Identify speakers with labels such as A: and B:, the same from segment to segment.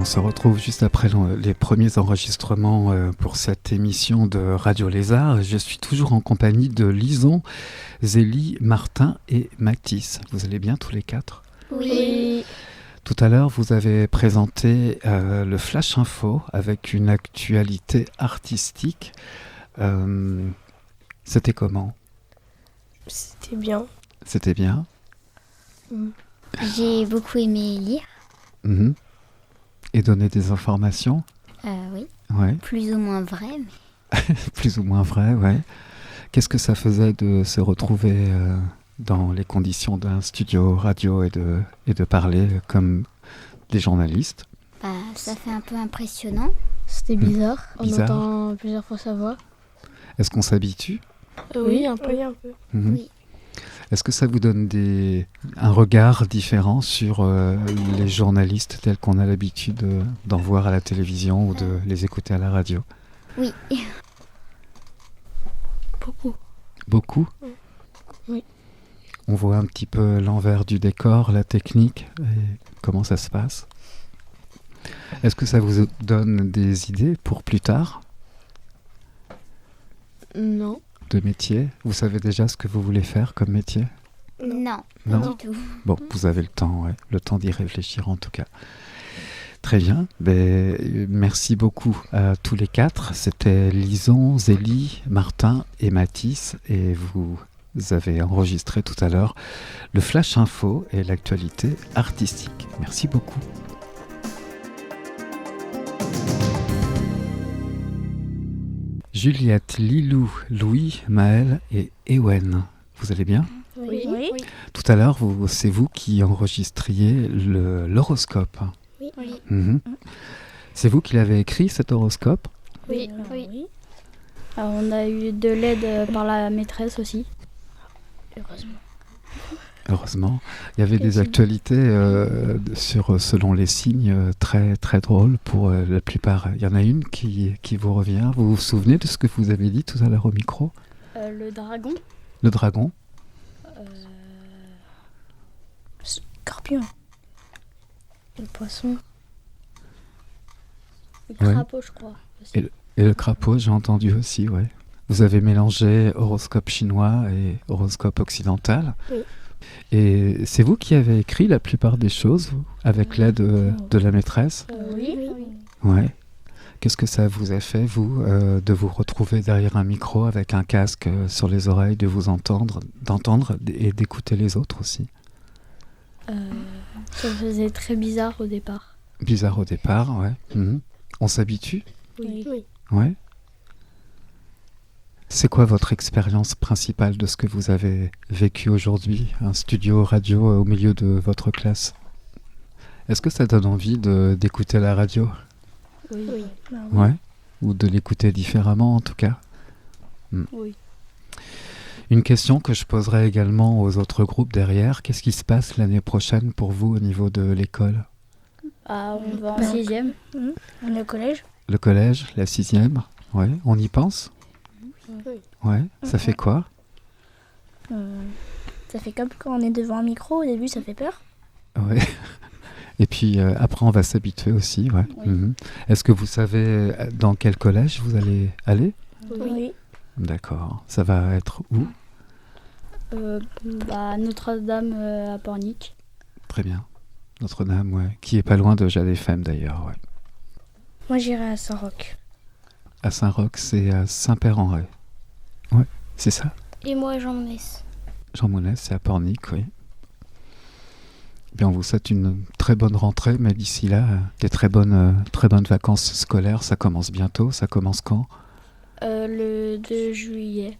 A: se retrouve juste après les premiers enregistrements pour cette émission de Radio Lézard. Je suis toujours en compagnie de Lison, Zélie, Martin et Mathis. Vous allez bien tous les quatre ?
B: Oui.
A: Tout à l'heure, vous avez présenté le Flash Info avec une actualité artistique. C'était comment ?
B: C'était bien.
A: C'était bien ?
C: J'ai beaucoup aimé lire.
A: Mhm. Et donner des informations ?
C: Oui.
A: Ouais.
C: Plus ou moins vraies. Mais...
A: Plus ou moins vrai, ouais. Qu'est-ce que ça faisait de se retrouver dans les conditions d'un studio radio et de parler comme des journalistes ?
C: Ça fait un peu impressionnant.
B: C'était bizarre.
A: Bizarre.
B: On entend plusieurs fois sa voix.
A: Est-ce qu'on s'habitue ?
B: Oui, un peu.
A: Mhm.
C: Oui.
A: Est-ce que ça vous donne un regard différent sur les journalistes tels qu'on a l'habitude d'en voir à la télévision ou de les écouter à la radio ?
C: Oui.
B: Beaucoup.
A: Beaucoup ?
B: Oui.
A: On voit un petit peu l'envers du décor, la technique, et comment ça se passe. Est-ce que ça vous donne des idées pour plus tard ?
B: Non.
A: De métier ? Vous savez déjà ce que vous voulez faire comme métier ?
C: Non,
A: Non.
C: pas du tout.
A: Bon, vous avez le temps, ouais. Le temps d'y réfléchir en tout cas. Très bien. Merci beaucoup à tous les quatre. C'était Lison, Zélie, Martin et Mathis. Et vous avez enregistré tout à l'heure le Flash Info et l'actualité artistique. Merci beaucoup. Juliette, Lilou, Louis, Maël et Ewen. Vous allez bien ?
B: Oui.
A: Tout à l'heure, c'est vous qui enregistriez l'horoscope.
C: Oui.
A: Mhm. C'est vous qui l'avez écrit, cet horoscope ?
B: Oui.
D: Alors, on a eu de l'aide par la maîtresse aussi.
A: Heureusement. Il y avait des actualités selon les signes très, très drôles pour la plupart. Il y en a une qui vous revient. Vous vous souvenez de ce que vous avez dit tout à l'heure au micro ?
D: Le dragon.
A: Le dragon ?
B: Scorpion. Le poisson.
D: Le
A: Ouais.
D: crapaud, je crois. Aussi.
A: Et le crapaud, j'ai entendu aussi, ouais. Vous avez mélangé horoscope chinois et horoscope occidental.
B: Oui.
A: Et c'est vous qui avez écrit la plupart des choses, vous, avec l'aide de la maîtresse ?
D: Oui.
A: Ouais. Qu'est-ce que ça vous a fait, vous, de vous retrouver derrière un micro avec un casque sur les oreilles, de vous d'entendre et d'écouter les autres aussi ?
D: Ça faisait très bizarre au départ.
A: Bizarre au départ, ouais. Mhm. On s'habitue ?
B: Oui.
A: Ouais. C'est quoi votre expérience principale de ce que vous avez vécu aujourd'hui, un studio radio au milieu de votre classe ? Est-ce que ça donne envie d'écouter la radio ?
D: Oui.
A: Ouais. Ou de l'écouter différemment en tout cas ?
D: Oui.
A: Une question que je poserai également aux autres groupes derrière, qu'est-ce qui se passe l'année prochaine pour vous au niveau de l'école ?
D: On va en 6e.
B: Le collège.
A: Le collège, la 6e ? Ouais, on y pense ?
B: Oui.
A: Ouais, ça fait quoi ?
B: Ça fait comme quand on est devant un micro, au début ça fait peur.
A: Ouais. Et puis après on va s'habituer aussi, ouais.
D: Oui.
A: Mhm. Est-ce que vous savez dans quel collège vous allez aller ?
B: Oui.
A: D'accord. Ça va être où ?
D: Notre-Dame à Pornic.
A: Très bien. Notre-Dame, ouais. Qui est pas loin de Jade FM d'ailleurs, ouais.
B: Moi j'irai à Saint-Roch.
A: À Saint-Roch, c'est à Saint-Père-en-Retz. Ouais, c'est ça ?
C: Et moi, Jean Monès.
A: Jean Monès, c'est à Pornic, oui. Bien, on vous souhaite une très bonne rentrée, mais d'ici là, des très bonnes vacances scolaires. Ça commence bientôt. Ça commence quand ?
D: Le 2 juillet.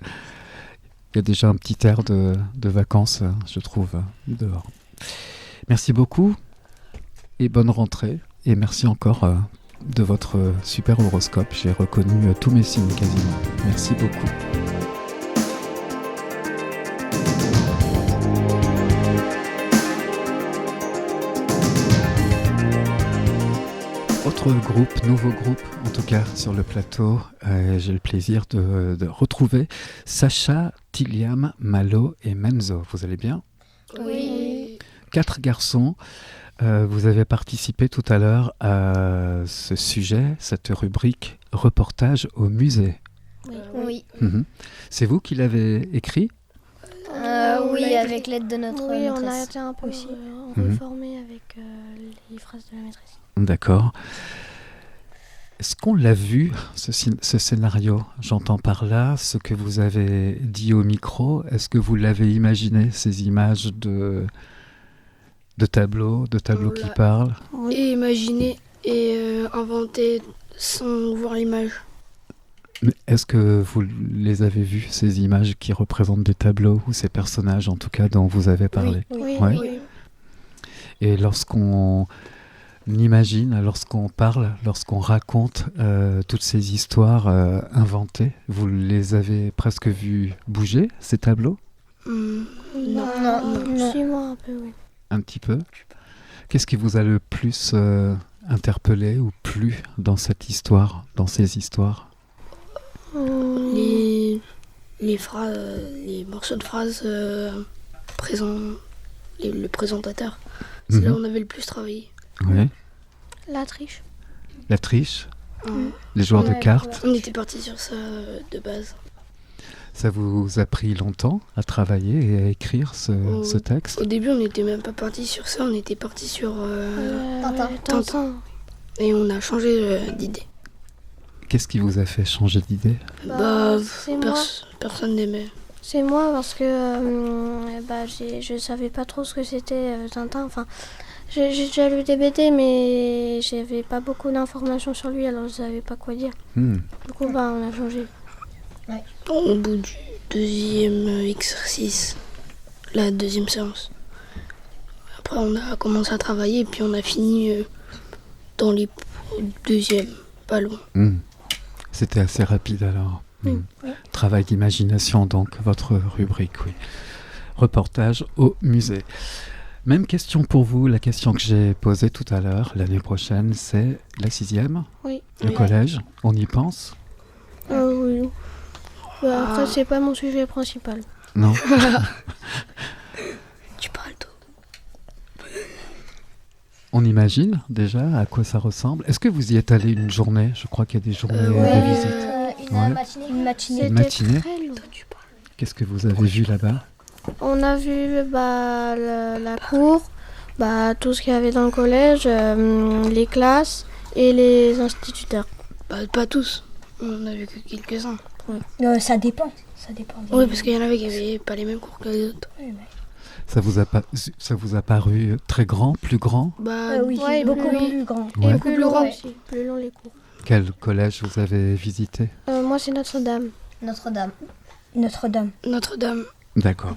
A: Il y a déjà un petit air de vacances, je trouve, dehors. Merci beaucoup et bonne rentrée. Et merci encore de votre super horoscope. J'ai reconnu tous mes signes quasiment. Merci beaucoup. Autre groupe, nouveau groupe en tout cas sur le plateau, j'ai le plaisir de retrouver Sacha, Tiliam, Malo et Menzo. Vous allez bien ?
C: Oui.
A: 4 garçons Vous avez participé tout à l'heure à ce sujet, cette rubrique reportage au musée.
C: Oui.
A: Mhm. C'est vous qui l'avez écrit?
C: Oui, avec l'aide de notre
E: Oui, on a
C: maîtresse.
E: été un peu
C: aussi.
E: reformés avec les phrases de la maîtresse.
A: D'accord. Est-ce qu'on l'a vu, ce scénario? J'entends par là ce que vous avez dit au micro. Est-ce que vous l'avez imaginé, ces images de tableaux qui
F: l'a-
A: parlent?
F: Et imaginer et inventer sans voir l'image.
A: Mais est-ce que vous les avez vues, ces images qui représentent des tableaux ou ces personnages, en tout cas, dont vous avez parlé?
E: Oui.
A: Ouais.
F: Oui.
A: Et lorsqu'on imagine, lorsqu'on parle, lorsqu'on raconte toutes ces histoires inventées, vous les avez presque vues bouger, ces tableaux?
F: Non.
C: Non.
E: Suis-moi un peu, oui.
A: Un petit peu. Qu'est-ce qui vous a le plus interpellé ou plu dans cette histoire, dans ces histoires?
F: Les phrases, les morceaux de phrases le présentateur. C'est là où on avait le plus travaillé.
A: Oui.
E: La triche.
A: La triche,
F: Hein.
A: les joueurs de cartes.
F: On était parti sur ça de base.
A: Ça vous a pris longtemps à travailler et à écrire ce texte?
F: Au début, on n'était même pas parti sur ça, on était parti sur
C: Tintin.
E: Tintin.
F: et on a changé d'idée.
A: Qu'est-ce qui vous a fait changer d'idée?
E: C'est moi.
F: Personne n'aimait.
E: C'est moi parce que je savais pas trop ce que c'était Tintin. Enfin, j'ai déjà lu des BD, mais j'avais pas beaucoup d'informations sur lui, alors je savais pas quoi dire. Du coup, on a changé.
F: Au bout du deuxième exercice, la deuxième séance. Après, on a commencé à travailler et puis on a fini dans les deuxièmes, pas loin.
A: C'était assez rapide alors. Travail d'imagination donc, votre rubrique, oui. Reportage au musée. Même question pour vous, la question que j'ai posée tout à l'heure, l'année prochaine, c'est la 6e,
E: Oui.
A: le collège, on y pense?
E: Oui. Après, c'est pas mon sujet principal.
A: Non.
F: Tu parles tout.
A: On imagine déjà à quoi ça ressemble. Est-ce que vous y êtes allé une journée? Je crois qu'il y a des journées de visite. Ouais.
C: Une matinée.
A: Une matinée.
E: Très long.
A: Qu'est-ce que vous avez vu là-bas?
E: On a vu la cour, tout ce qu'il y avait dans le collège, les classes et les instituteurs.
F: Pas tous. On a vu que quelques-uns.
B: Ça dépend.
F: Oui, parce qu'il y en avait qui n'avaient pas les mêmes cours que les autres.
A: Ça vous a paru très grand, plus grand?
B: Oui,
E: Ouais,
B: beaucoup
E: oui.
B: plus grand.
A: Ouais.
E: Et plus long
B: Ouais.
E: aussi, plus long les cours.
A: Quel collège vous avez visité?
E: Moi, c'est Notre-Dame.
C: Notre-Dame.
F: Notre-Dame.
A: D'accord.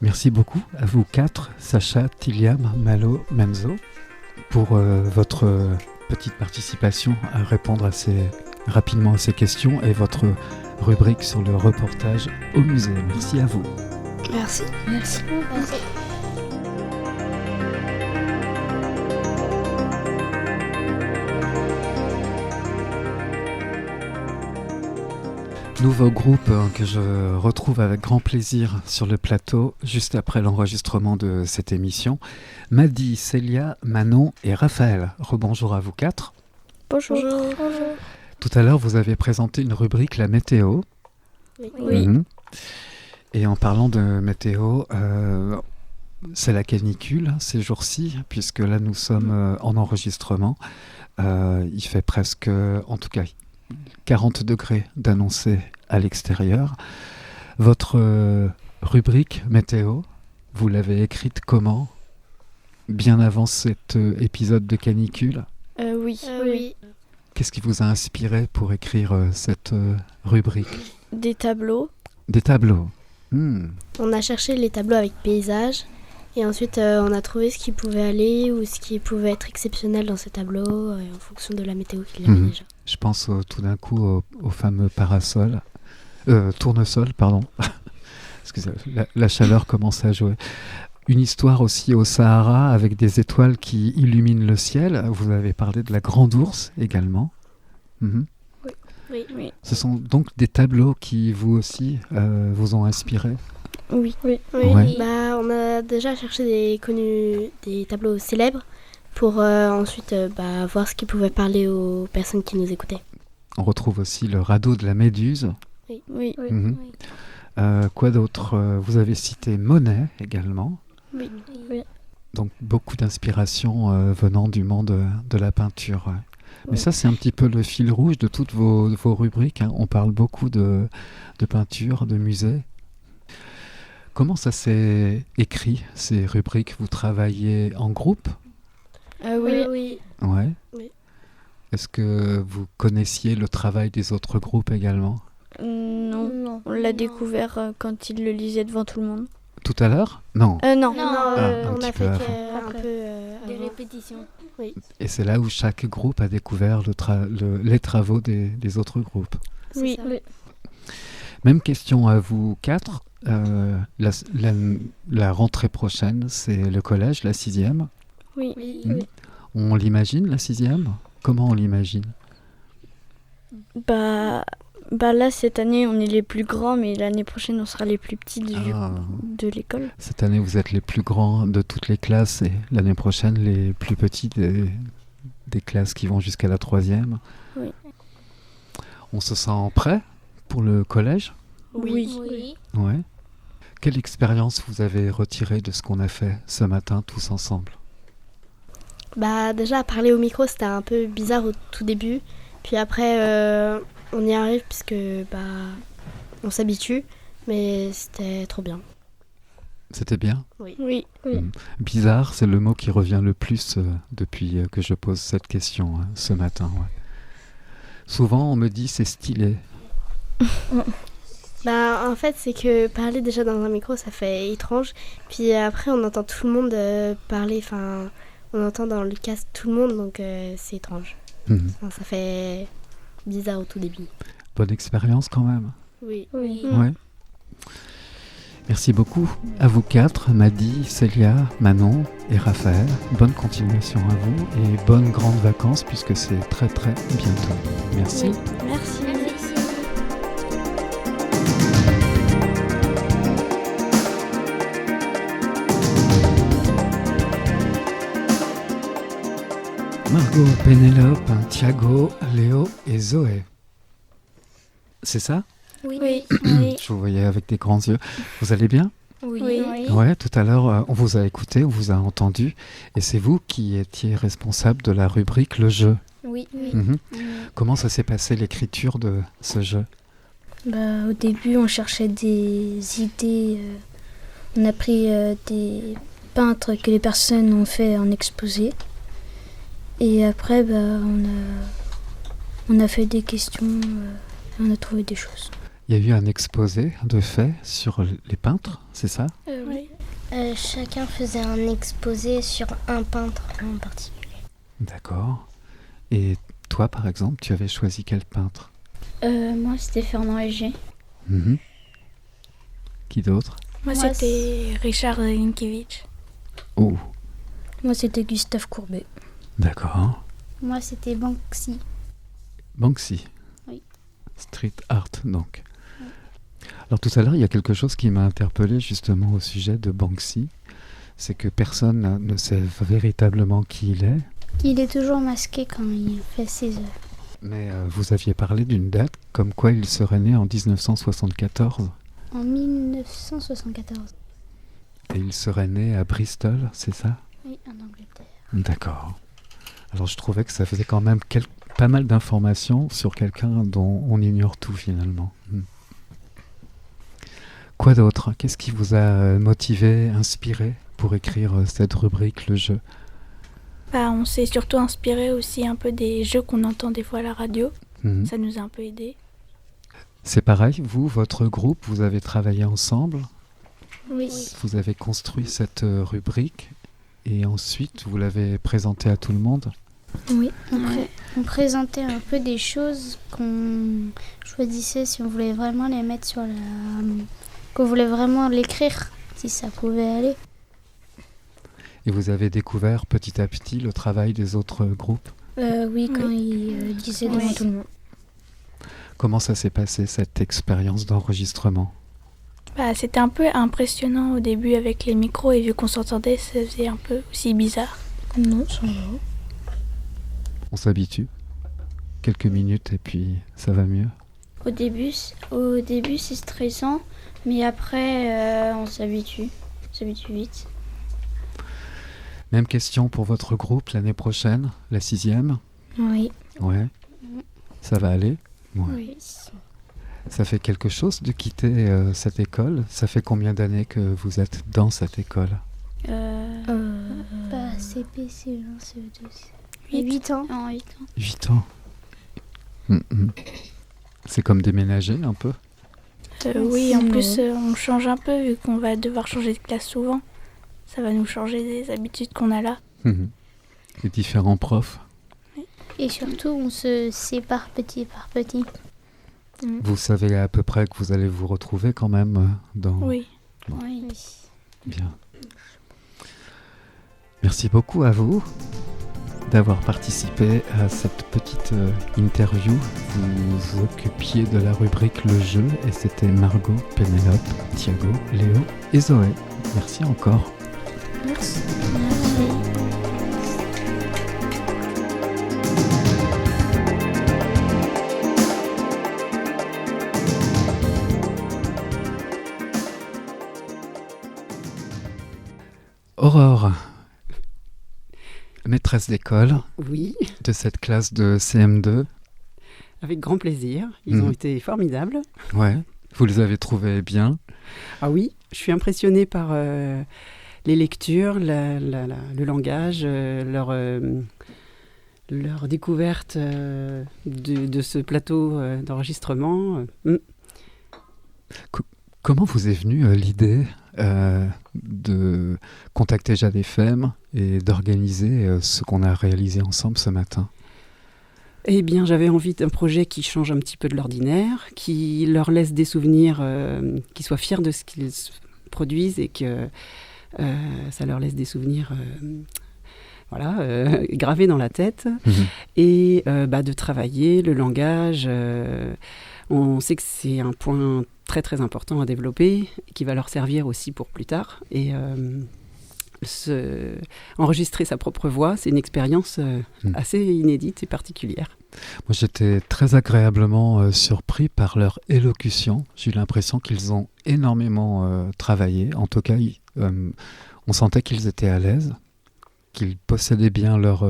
A: Merci beaucoup à vous quatre, Sacha, Tiliam, Malo, Menzo, pour votre petite participation à répondre rapidement à ces questions et votre rubrique sur le reportage au musée. Merci à vous.
F: Merci.
C: Merci.
A: Nouveau groupe que je retrouve avec grand plaisir sur le plateau juste après l'enregistrement de cette émission. Madi, Célia, Manon et Raphaël. Rebonjour à vous quatre.
E: Bonjour.
A: Tout à l'heure, vous avez présenté une rubrique, la météo.
E: Oui.
A: Et en parlant de météo, c'est la canicule ces jours-ci, puisque là nous sommes en enregistrement. Il fait presque, en tout cas, 40 degrés d'annoncé à l'extérieur. Votre rubrique météo, vous l'avez écrite comment? Bien avant cet épisode de canicule?
D: Oui.
A: Qu'est-ce qui vous a inspiré pour écrire cette rubrique?
D: Des tableaux.
A: Des tableaux.
D: On a cherché les tableaux avec paysage et ensuite on a trouvé ce qui pouvait aller ou ce qui pouvait être exceptionnel dans ces tableaux en fonction de la météo qu'il y avait déjà.
A: Je pense tout d'un coup au fameux parasol, tournesol, pardon. Excusez-moi, la chaleur commence à jouer. Une histoire aussi au Sahara avec des étoiles qui illuminent le ciel. Vous avez parlé de la grande ours également.
D: Oui.
A: Ce sont donc des tableaux qui vous aussi vous ont inspiré?
E: Oui.
D: Oui.
A: Ouais.
D: Bah, on a déjà cherché des tableaux célèbres pour ensuite voir ce qui pouvait parler aux personnes qui nous écoutaient.
A: On retrouve aussi le radeau de la Méduse.
E: Oui.
A: Mhm. Quoi d'autre? Vous avez cité Monet également.
D: Oui.
A: Donc beaucoup d'inspiration venant du monde de la peinture. Ouais. Mais ça, c'est un petit peu le fil rouge de toutes vos rubriques. Hein. On parle beaucoup de peinture, de musée. Comment ça s'est écrit, ces rubriques? Vous travaillez en groupe?
D: Oui.
A: Ouais.
D: Oui.
A: Est-ce que vous connaissiez le travail des autres groupes également?
E: Non. On l'a découvert quand il le lisait devant tout le monde.
A: Tout à l'heure? Non.
E: Non.
A: un
D: On
A: petit
D: a
A: peu
D: fait
A: avant.
D: un peu
C: Des
D: avant.
C: répétitions.
A: Et c'est là où chaque groupe a découvert les travaux des autres groupes.
E: Oui.
D: C'est ça.
A: Même question à vous quatre. La rentrée prochaine, c'est le collège, la 6e.
E: Oui.
A: On l'imagine, la 6e? Comment on l'imagine?
E: Bah là, cette année, on est les plus grands, mais l'année prochaine, on sera les plus petits de l'école.
A: Cette année, vous êtes les plus grands de toutes les classes et l'année prochaine, les plus petits des classes qui vont jusqu'à la 3e.
E: Oui.
A: On se sent prêt pour le collège?
E: Oui.
A: Ouais. Quelle expérience vous avez retirée de ce qu'on a fait ce matin tous ensemble?
D: Bah, déjà, parler au micro, c'était un peu bizarre au tout début. Puis après, on y arrive puisque on s'habitue. Mais c'était trop bien.
A: C'était bien?
E: Oui.
A: Bizarre, c'est le mot qui revient le plus depuis que je pose cette question ce matin. Ouais. Souvent, on me dit c'est stylé.
D: En fait, c'est que parler déjà dans un micro, ça fait étrange. Puis après, on entend tout le monde parler. Enfin, on entend dans le casque tout le monde, donc c'est étrange.
A: Mhm.
D: Enfin, ça fait bizarre au tout début.
A: Bonne expérience quand même.
D: Oui.
A: Ouais. Merci beaucoup à vous quatre, Madi, Célia, Manon et Raphaël. Bonne continuation à vous et bonnes grandes vacances puisque c'est très très bientôt. Merci.
E: Merci.
A: Margot, Pénélope, Thiago, Léo et Zoé. C'est ça?
E: Oui.
A: Je vous voyais avec des grands yeux. Vous allez bien?
E: Oui.
A: Ouais, tout à l'heure, on vous a écouté, on vous a entendu. Et c'est vous qui étiez responsable de la rubrique Le Jeu.
B: Oui.
A: Mhm. Comment ça s'est passé l'écriture de ce jeu?
B: Au début, on cherchait des idées. On a pris des peintres que les personnes ont fait en exposé. Et après, on a fait des questions et on a trouvé des choses.
A: Il y a eu un exposé de faits sur les peintres, c'est ça?
E: Oui.
C: Chacun faisait un exposé sur un peintre en particulier.
A: D'accord. Et toi, par exemple, tu avais choisi quel peintre?
B: Moi, c'était Fernand Léger.
A: Mhm. Qui d'autre?
G: Moi, c'était Richard Linkiewicz.
A: Oh,
B: Moi, c'était Gustave Courbet.
A: d'accord.
C: Moi, c'était Banksy.
A: Banksy.
C: Oui.
A: Street art, donc. Alors tout à l'heure, il y a quelque chose qui m'a interpellé justement au sujet de Banksy. C'est que personne ne sait véritablement qui il est.
C: Il est toujours masqué quand il fait ses œuvres.
A: Mais vous aviez parlé d'une date comme quoi il serait né en 1974.
C: En 1974.
A: Et il serait né à Bristol, c'est ça?
C: Oui, en Angleterre.
A: D'accord. Alors je trouvais que ça faisait quand même pas mal d'informations sur quelqu'un dont on ignore tout finalement. Quoi d'autre? Qu'est-ce qui vous a motivé, inspiré pour écrire cette rubrique, le jeu?
G: On s'est surtout inspiré aussi un peu des jeux qu'on entend des fois à la radio.
A: Mhm.
G: Ça nous a un peu aidé.
A: C'est pareil, vous, votre groupe, vous avez travaillé ensemble,
C: Oui.
A: vous avez construit cette rubrique et ensuite vous l'avez présentée à tout le monde.
C: Oui. On présentait un peu des choses qu'on choisissait si on voulait vraiment les mettre sur la... qu'on voulait vraiment l'écrire, si ça pouvait aller.
A: Et vous avez découvert petit à petit le travail des autres groupes.
B: Oui, quand il disait devant tout le monde.
A: Comment ça s'est passé, cette expérience d'enregistrement?
G: C'était un peu impressionnant au début avec les micros et vu qu'on s'entendait, ça faisait un peu aussi bizarre.
B: Non, ça va.
A: On s'habitue. Quelques minutes et puis ça va mieux.
C: Au début, c'est stressant, mais après, on s'habitue. On s'habitue vite.
A: Même question pour votre groupe l'année prochaine, la 6e.
B: Oui.
A: Ouais. Ça va aller? Ouais.
C: Oui.
A: Ça fait quelque chose de quitter cette école? Ça fait combien d'années que vous êtes dans cette école?
C: CP, C1, CE2, 8 ans.
A: 8 ans. C'est comme déménager un peu?
G: Oui, en plus, on change un peu vu qu'on va devoir changer de classe souvent. Ça va nous changer des habitudes qu'on a là.
A: Les différents profs.
C: Et surtout, on se sépare petit par petit.
A: Vous savez à peu près que vous allez vous retrouver quand même dans...
G: Oui.
A: Bon.
C: Oui.
A: Bien. Merci beaucoup à vous d'avoir participé à cette petite interview. Vous vous occupiez de la rubrique Le Jeu et c'était Margot, Pénélope, Thiago, Léo et Zoé. Merci encore.
C: Merci.
A: Aurore, maîtresse d'école
H: Oui,
A: de cette classe de CM2.
H: avec grand plaisir. Ils ont été formidables.
A: Ouais, vous les avez trouvés bien?
H: Ah oui, je suis impressionnée par les lectures, le langage, leur découverte de ce plateau d'enregistrement.
A: Comment vous est venue l'idée de contacter Jade FM et d'organiser ce qu'on a réalisé ensemble ce matin?
H: Eh bien, j'avais envie d'un projet qui change un petit peu de l'ordinaire, qui leur laisse des souvenirs, qui soient fiers de ce qu'ils produisent et que ça leur laisse des souvenirs gravés dans la tête. Et de travailler le langage. On sait que c'est un point très très important à développer, qui va leur servir aussi pour plus tard. Et enregistrer sa propre voix, c'est une expérience assez inédite et particulière.
A: Moi, j'étais très agréablement surpris par leur élocution. J'ai eu l'impression qu'ils ont énormément travaillé. En tout cas, on sentait qu'ils étaient à l'aise, qu'ils possédaient bien leur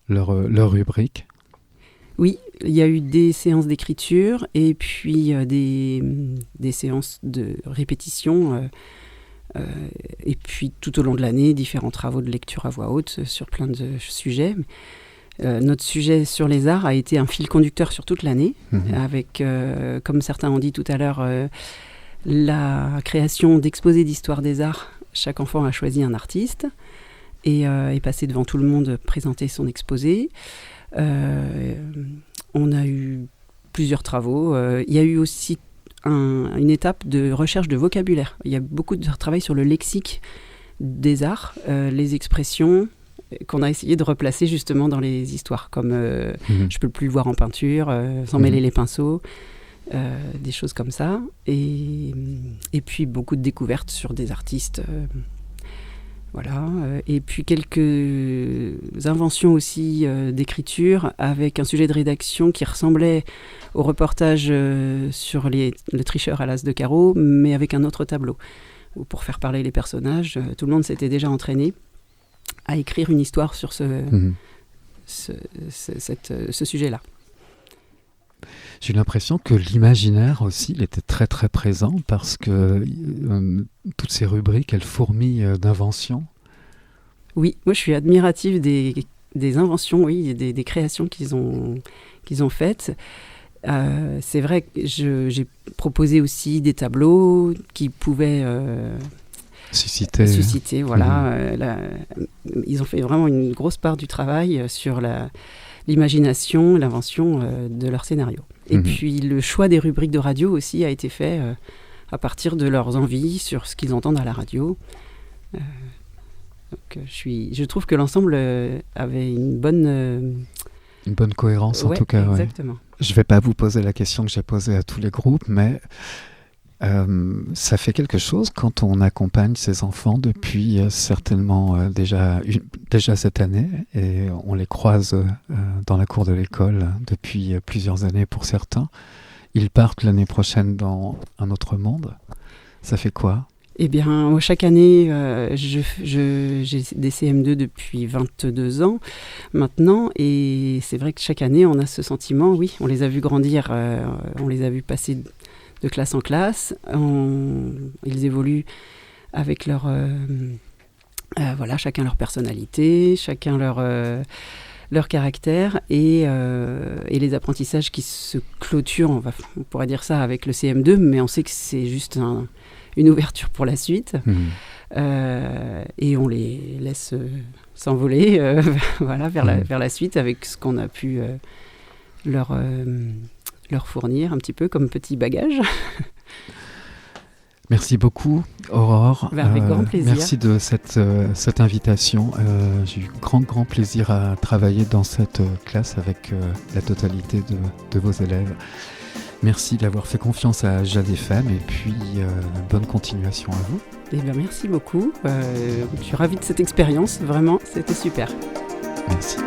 A: rubrique. Oui,
H: il y a eu des séances d'écriture et puis des séances de répétition. Et puis tout au long de l'année, différents travaux de lecture à voix haute sur plein de sujets. Notre sujet sur les arts a été un fil conducteur sur toute l'année, avec, comme certains ont dit tout à l'heure, la création d'exposés d'histoire des arts. Chaque enfant a choisi un artiste et est passé devant tout le monde présenter son exposé. On a eu plusieurs travaux. Il y a eu aussi une étape de recherche de vocabulaire. Il y a beaucoup de travail sur le lexique des arts, les expressions qu'on a essayé de replacer justement dans les histoires, comme je peux plus le voir en peinture, sans mêler les pinceaux, des choses comme ça. Et puis beaucoup de découvertes sur des artistes. Voilà. Et puis quelques inventions aussi d'écriture avec un sujet de rédaction qui ressemblait au reportage sur le tricheur à l'as de carreau, mais avec un autre tableau. Où pour faire parler les personnages, tout le monde s'était déjà entraîné à écrire une histoire sur ce sujet-là.
A: J'ai l'impression que l'imaginaire aussi, il était très très présent parce que toutes ces rubriques, elles fourmillent d'inventions. Oui,
H: moi je suis admirative des inventions, oui, des créations qu'ils ont faites. C'est vrai que j'ai proposé aussi des tableaux qui pouvaient susciter, voilà. Ils ont fait vraiment une grosse part du travail sur l'imagination, l'invention de leur scénario. Et puis le choix des rubriques de radio aussi a été fait à partir de leurs envies sur ce qu'ils entendent à la radio. Donc je trouve que l'ensemble avait une bonne cohérence en tout cas.
A: Exactement. Ouais. Je ne vais pas vous poser la question que j'ai posée à tous les groupes, mais Ça fait quelque chose quand on accompagne ces enfants depuis certainement déjà cette année, et on les croise dans la cour de l'école depuis plusieurs années pour certains. Ils partent l'année prochaine dans un autre monde. Ça fait quoi ?
H: Eh bien, chaque année, j'ai des CM2 depuis 22 ans maintenant, et c'est vrai que chaque année, on a ce sentiment, oui, on les a vus grandir, on les a vus passer de classe en classe, ils évoluent avec leur, chacun leur personnalité, chacun leur caractère, et les apprentissages qui se clôturent, on pourrait dire ça, avec le CM2, mais on sait que c'est juste une ouverture pour la suite, et on les laisse s'envoler vers la suite avec ce qu'on a pu leur fournir un petit peu comme petit bagage.
A: Merci beaucoup, Aurore.
H: Avec grand plaisir.
A: Merci de cette invitation. J'ai eu grand plaisir à travailler dans cette classe avec la totalité de vos élèves. Merci d'avoir fait confiance à Jade FM, et puis bonne continuation à vous.
H: Eh bien, merci beaucoup. Je suis ravie de cette expérience, vraiment, c'était super.
A: Merci.